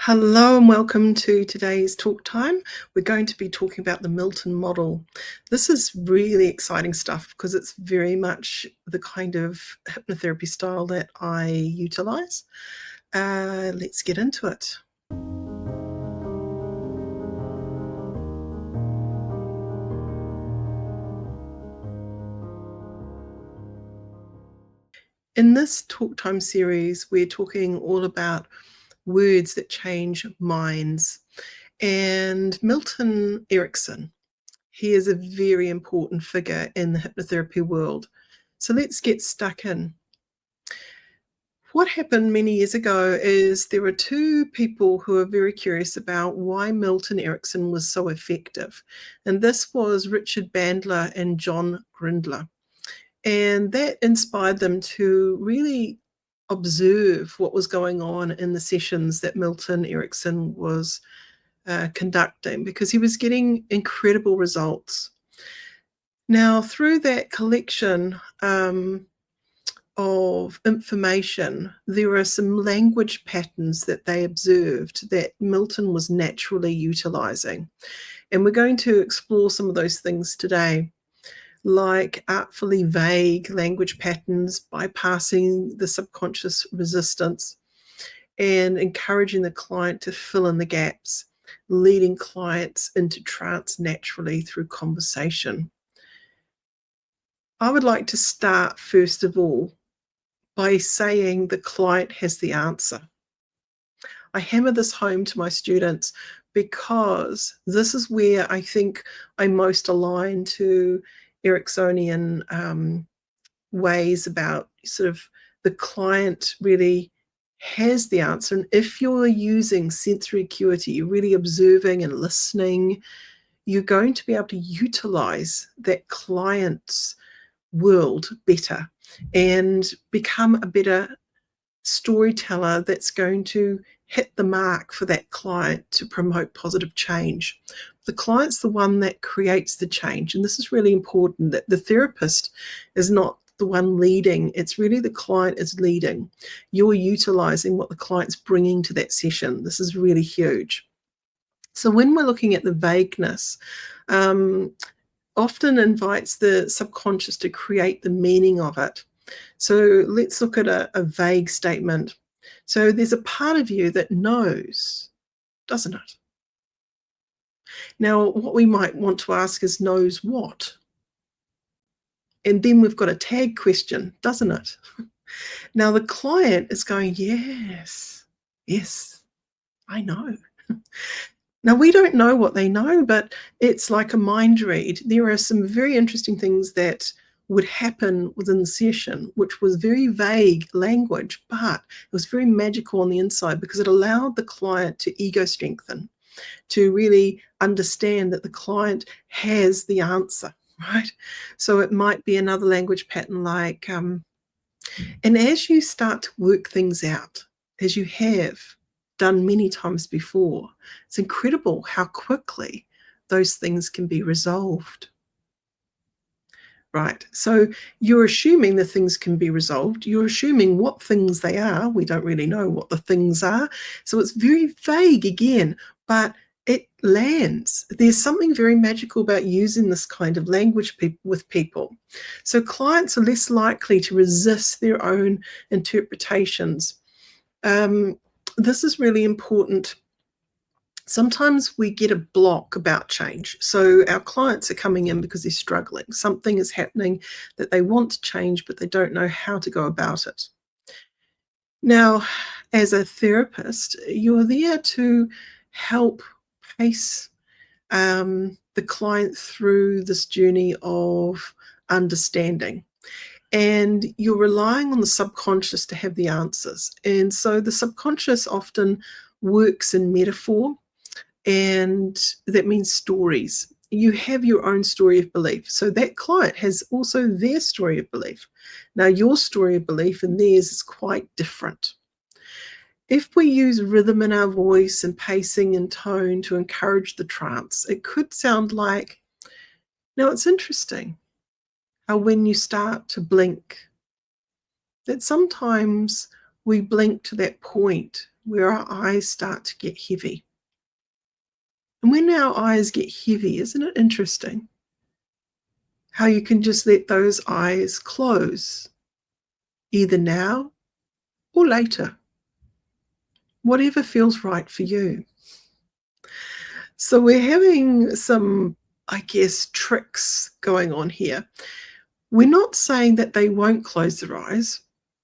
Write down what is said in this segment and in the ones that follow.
Hello and welcome to today's talk time. We're going to be talking about the Milton Model. This is really exciting stuff because it's very much the kind of hypnotherapy style that I utilize. Let's get into it. In this talk time series, we're talking all about words that change minds. And Milton Erickson, he is a very important figure in the hypnotherapy world. So let's get stuck in. What happened many years ago is there were two people who were very curious about why Milton Erickson was so effective. And this was Richard Bandler and John Grindler. And that inspired them to really observe what was going on in the sessions that Milton Erickson was conducting, because he was getting incredible results. Now, through that collection of information, there are some language patterns that they observed that Milton was naturally utilizing. And we're going to explore some of those things today, like artfully vague language patterns, bypassing the subconscious resistance, and encouraging the client to fill in the gaps, leading clients into trance naturally through conversation. I would like to start, first of all, by saying the client has the answer. I hammer this home to my students because this is where I think I'm most aligned to Ericksonian ways about sort of the client really has the answer. And if you're using sensory acuity, you're really observing and listening, you're going to be able to utilize that client's world better and become a better storyteller that's going to hit the mark for that client to promote positive change. The client's the one that creates the change, and this is really important, that the therapist is not the one leading. It's really the client is leading. You're utilizing what the client's bringing to that session. This is really huge. So when we're looking at the vagueness, often invites the subconscious to create the meaning of it. So let's look at a vague statement. So there's a part of you that knows, doesn't it? Now, what we might want to ask is, knows what? And then we've got a tag question, doesn't it? Now, the client is going, yes, yes, I know. Now, we don't know what they know, but it's like a mind read. There are some very interesting things that would happen within the session, which was very vague language, but it was very magical on the inside because it allowed the client to ego strengthen, to really understand that the client has the answer, right? So it might be another language pattern like, and as you start to work things out, as you have done many times before, it's incredible how quickly those things can be resolved. Right. So you're assuming the things can be resolved. You're assuming what things they are. We don't really know what the things are. So it's very vague again, but it lands. There's something very magical about using this kind of language with people. So clients are less likely to resist their own interpretations. This is really important. Sometimes we get a block about change. So our clients are coming in because they're struggling. Something is happening that they want to change, but they don't know how to go about it. Now, as a therapist, you're there to help pace the client through this journey of understanding. And you're relying on the subconscious to have the answers. And so the subconscious often works in metaphor, and that means stories. You have your own story of belief. So that client has also their story of belief. Now, your story of belief and theirs is quite different. If we use rhythm in our voice and pacing and tone to encourage the trance, it could sound like, now it's interesting how when you start to blink, that sometimes we blink to that point where our eyes start to get heavy. And when our eyes get heavy, isn't it interesting how you can just let those eyes close, either now or later, whatever feels right for you. So we're having some, I guess, tricks going on here. We're not saying that they won't close their eyes,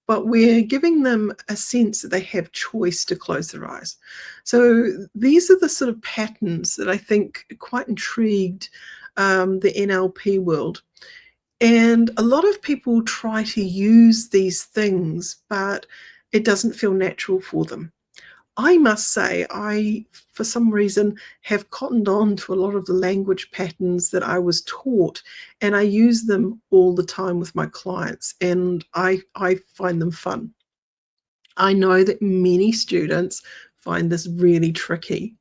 but we're giving them a sense that they have choice to close their eyes. So these are the sort of patterns that I think quite intrigued the NLP world. And a lot of people try to use these things, but it doesn't feel natural for them. I must say, I, for some reason, have cottoned on to a lot of the language patterns that I was taught, and I use them all the time with my clients, and I find them fun. I know that many students find this really tricky.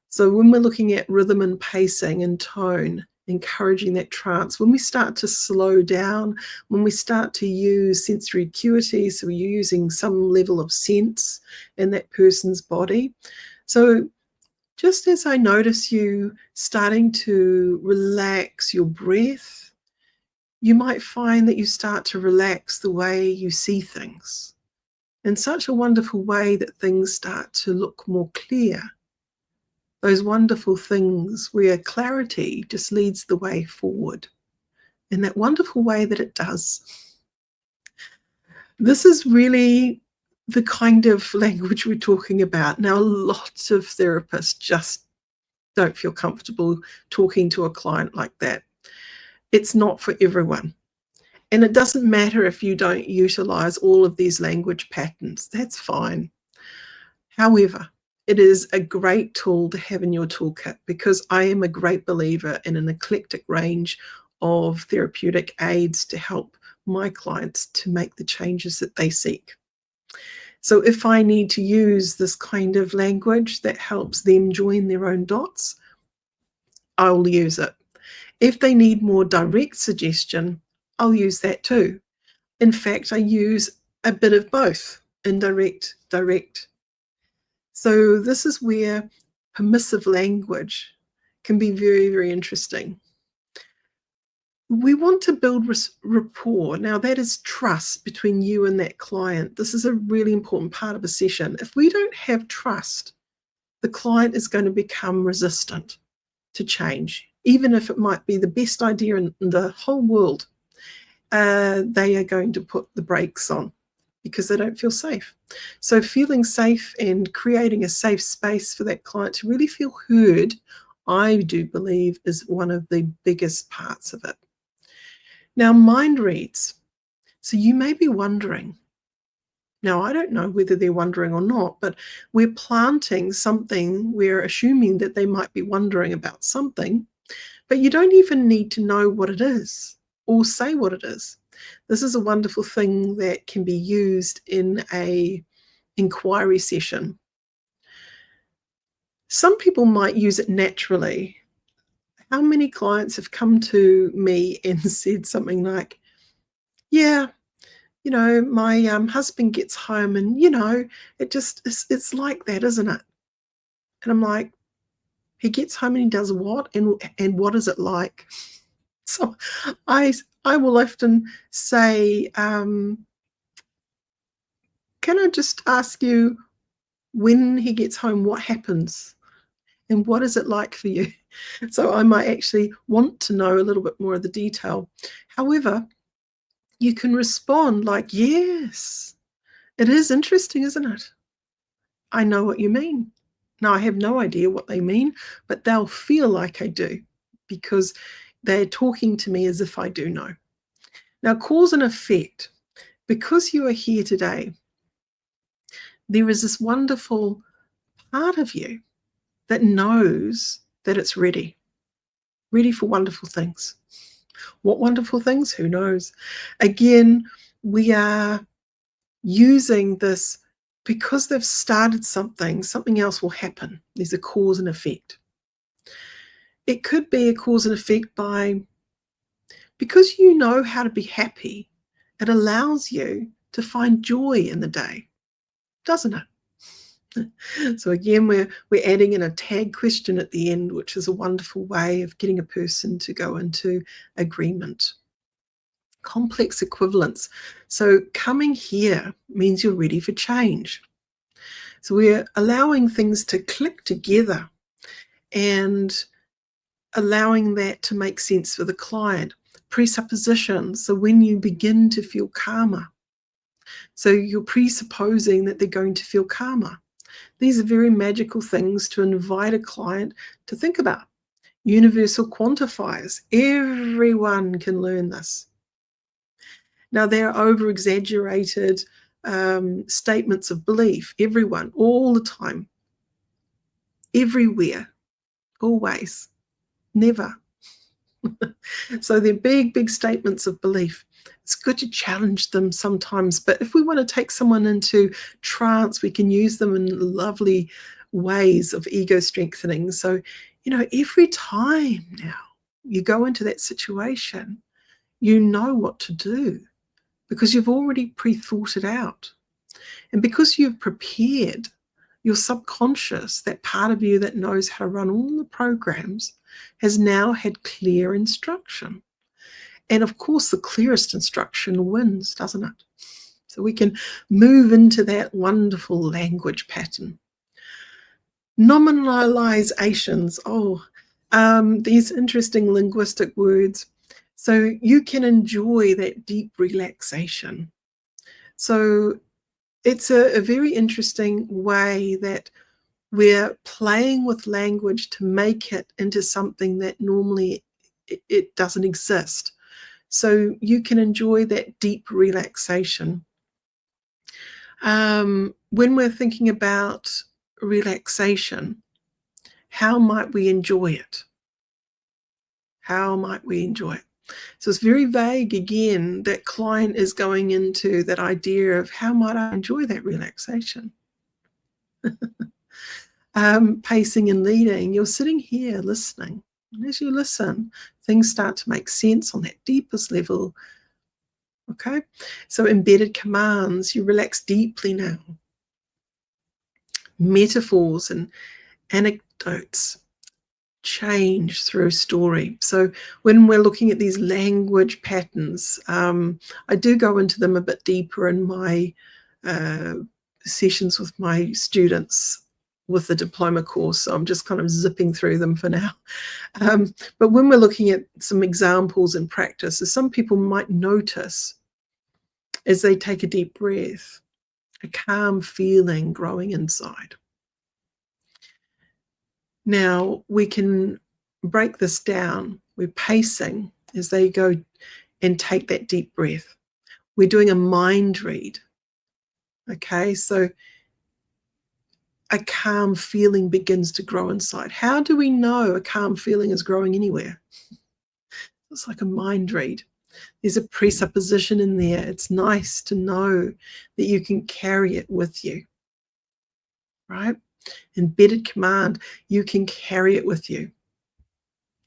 So when we're looking at rhythm and pacing and tone, encouraging that trance, when we start to slow down, when we start to use sensory acuity, so we're using some level of sense in that person's body. So just as I notice you starting to relax your breath, you might find that you start to relax the way you see things in such a wonderful way that things start to look more clear. Those wonderful things where clarity just leads the way forward in that wonderful way that it does. This is really the kind of language we're talking about. Now, lots of therapists just don't feel comfortable talking to a client like that. It's not for everyone. And it doesn't matter if you don't utilize all of these language patterns. That's fine. However, it is a great tool to have in your toolkit, because I am a great believer in an eclectic range of therapeutic aids to help my clients to make the changes that they seek. So if I need to use this kind of language that helps them join their own dots, I'll use it. If they need more direct suggestion, I'll use that too. In fact, I use a bit of both, indirect, direct. So this is where permissive language can be very, very interesting. We want to build rapport. Now, that is trust between you and that client. This is a really important part of a session. If we don't have trust, the client is going to become resistant to change, even if it might be the best idea in the whole world. They are going to put the brakes on because they don't feel safe. So feeling safe and creating a safe space for that client to really feel heard, I do believe, is one of the biggest parts of it. Now, mind reads. So you may be wondering, now I don't know whether they're wondering or not, but we're planting something, we're assuming that they might be wondering about something, but you don't even need to know what it is or say what it is. This is a wonderful thing that can be used in a inquiry session. Some people might use it naturally. How many clients have come to me and said something like, yeah, my husband gets home and, it's like that, isn't it? And I'm like, he gets home and he does what? And what is it like? So I will often say, can I just ask you, when he gets home, what happens? And what is it like for you? So I might actually want to know a little bit more of the detail. However, you can respond like, yes, it is interesting, isn't it? I know what you mean. Now, I have no idea what they mean, but they'll feel like I do because they're talking to me as if I do know. Now, cause and effect. Because you are here today, there is this wonderful part of you that knows that it's ready for wonderful things. What wonderful things? Who knows? Again, we are using this because they've started something else will happen. There's a cause and effect. It could be a cause and effect because you know how to be happy, it allows you to find joy in the day, doesn't it? So again, we're adding in a tag question at the end, which is a wonderful way of getting a person to go into agreement. Complex equivalence. So coming here means you're ready for change. So we're allowing things to click together and allowing that to make sense for the client. Presuppositions. So when you begin to feel calmer, so you're presupposing that they're going to feel calmer. These are very magical things to invite a client to think about. Universal quantifiers. Everyone can learn this. Now, they're over-exaggerated statements of belief. Everyone, all the time, everywhere, always, never. So they're big, big statements of belief. It's good to challenge them sometimes, but if we want to take someone into trance, we can use them in lovely ways of ego strengthening. So, every time now you go into that situation, you know what to do because you've already pre-thought it out. And because you've prepared, your subconscious, that part of you that knows how to run all the programs, has now had clear instruction. And of course, the clearest instruction wins, doesn't it? So we can move into that wonderful language pattern. Nominalizations. These interesting linguistic words. So you can enjoy that deep relaxation. So it's a very interesting way that we're playing with language to make it into something that normally it doesn't exist. So you can enjoy that deep relaxation. When we're thinking about relaxation, how might we enjoy it? How might we enjoy it? So it's very vague again. That client is going into that idea of how might I enjoy that relaxation? Pacing and leading. You're sitting here listening. And as you listen, things start to make sense on that deepest level. Okay? So embedded commands. You relax deeply now. Metaphors and anecdotes change through story. So when we're looking at these language patterns, I do go into them a bit deeper in my sessions with my students with the diploma course. So I'm just kind of zipping through them for now. But when we're looking at some examples in practice, some people might notice as they take a deep breath, a calm feeling growing inside. Now, we can break this down. We're pacing as they go and take that deep breath. We're doing a mind read. Okay, so a calm feeling begins to grow inside. How do we know a calm feeling is growing anywhere? It's like a mind read. There's a presupposition in there. It's nice to know that you can carry it with you, right? Embedded command, you can carry it with you.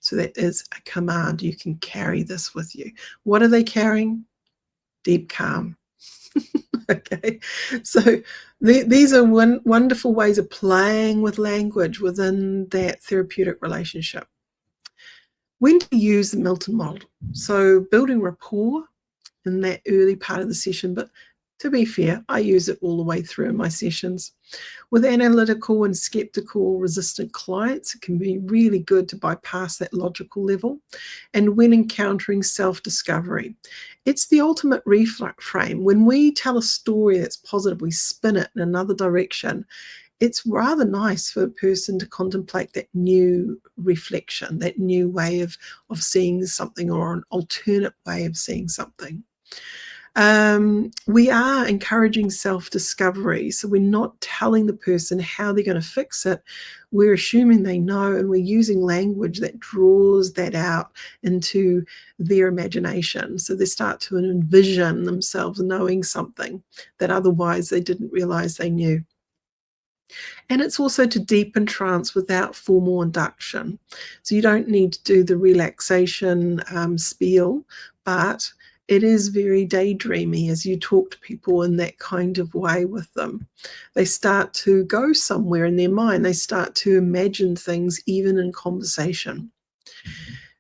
So that is a command. You can carry this with you. What are they carrying? Deep calm. Okay, so these are wonderful ways of playing with language within that therapeutic relationship. When to use the Milton Model? So building rapport in that early part of the session, but to be fair, I use it all the way through in my sessions. With analytical and skeptical resistant clients, it can be really good to bypass that logical level. And when encountering self-discovery, it's the ultimate reframe. When we tell a story that's positive, we spin it in another direction. It's rather nice for a person to contemplate that new reflection, that new way of seeing something, or an alternate way of seeing something. We are encouraging self-discovery. So we're not telling the person how they're going to fix it. We're assuming they know, and we're using language that draws that out into their imagination. So they start to envision themselves knowing something that otherwise they didn't realize they knew. And it's also to deepen trance without formal induction. So you don't need to do the relaxation spiel, but It is very daydreamy as you talk to people in that kind of way with them. They start to go somewhere in their mind. They start to imagine things even in conversation.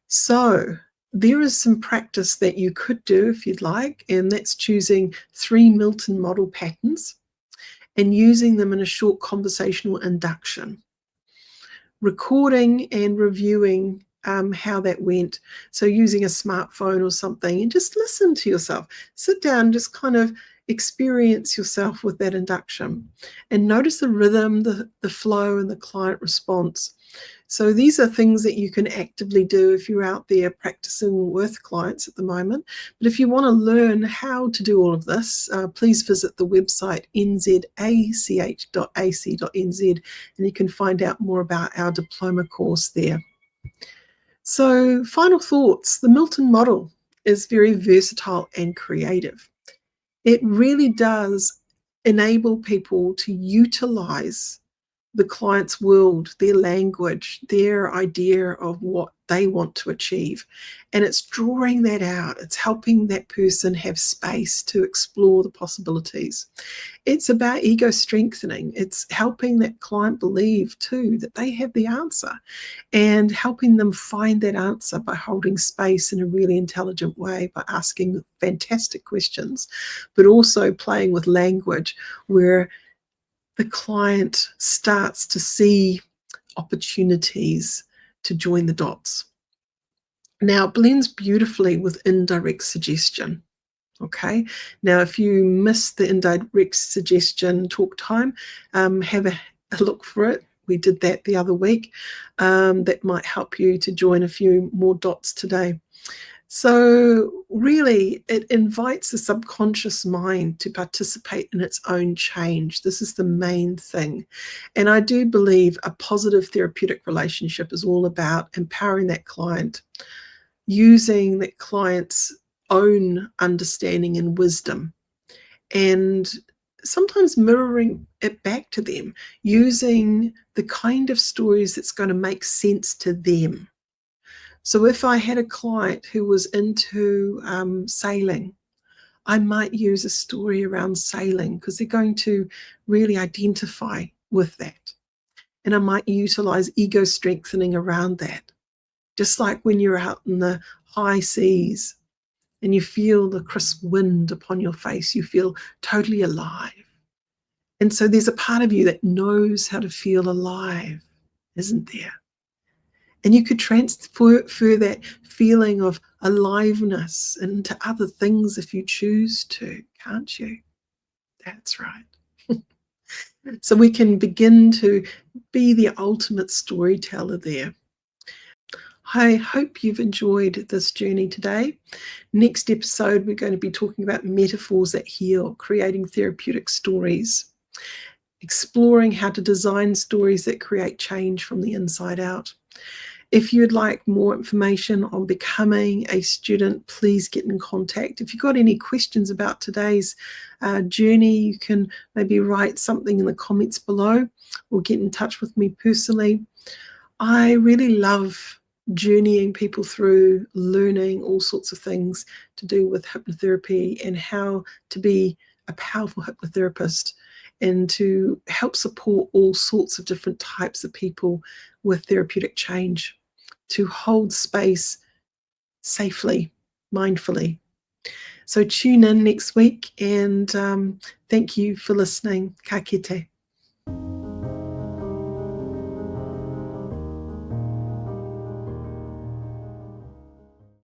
So there is some practice that you could do if you'd like, and that's choosing 3 Milton Model patterns and using them in a short conversational induction, recording and reviewing how that went. So using a smartphone or something, and just listen to yourself. Sit down, just kind of experience yourself with that induction and notice the rhythm, the flow, and the client response. So these are things that you can actively do if you're out there practicing with clients at the moment. But if you want to learn how to do all of this, please visit the website nzach.ac.nz, and you can find out more about our diploma course there. So final thoughts. The Milton Model is very versatile and creative. It really does enable people to utilize the client's world, their language, their idea of what they want to achieve. And it's drawing that out. It's helping that person have space to explore the possibilities. It's about ego strengthening. It's helping that client believe too that they have the answer, and helping them find that answer by holding space in a really intelligent way, by asking fantastic questions, but also playing with language where the client starts to see opportunities to join the dots. Now, it blends beautifully with indirect suggestion. Okay. Now, if you missed the indirect suggestion talk time, have a look for it. We did that the other week. That might help you to join a few more dots today. So really, it invites the subconscious mind to participate in its own change. This is the main thing. And I do believe a positive therapeutic relationship is all about empowering that client, using that client's own understanding and wisdom, and sometimes mirroring it back to them, using the kind of stories that's going to make sense to them. So if I had a client who was into sailing, I might use a story around sailing because they're going to really identify with that. And I might utilize ego strengthening around that. Just like when you're out in the high seas and you feel the crisp wind upon your face, you feel totally alive. And so there's a part of you that knows how to feel alive, isn't there? And you could transfer that feeling of aliveness into other things if you choose to, can't you? That's right. So we can begin to be the ultimate storyteller there. I hope you've enjoyed this journey today. Next episode, we're going to be talking about metaphors that heal, creating therapeutic stories, exploring how to design stories that create change from the inside out. If you'd like more information on becoming a student, please get in contact. If you've got any questions about today's journey, you can maybe write something in the comments below or get in touch with me personally. I really love journeying people through learning all sorts of things to do with hypnotherapy and how to be a powerful hypnotherapist and to help support all sorts of different types of people with therapeutic change, to hold space safely, mindfully. So tune in next week, and thank you for listening. Ka kite.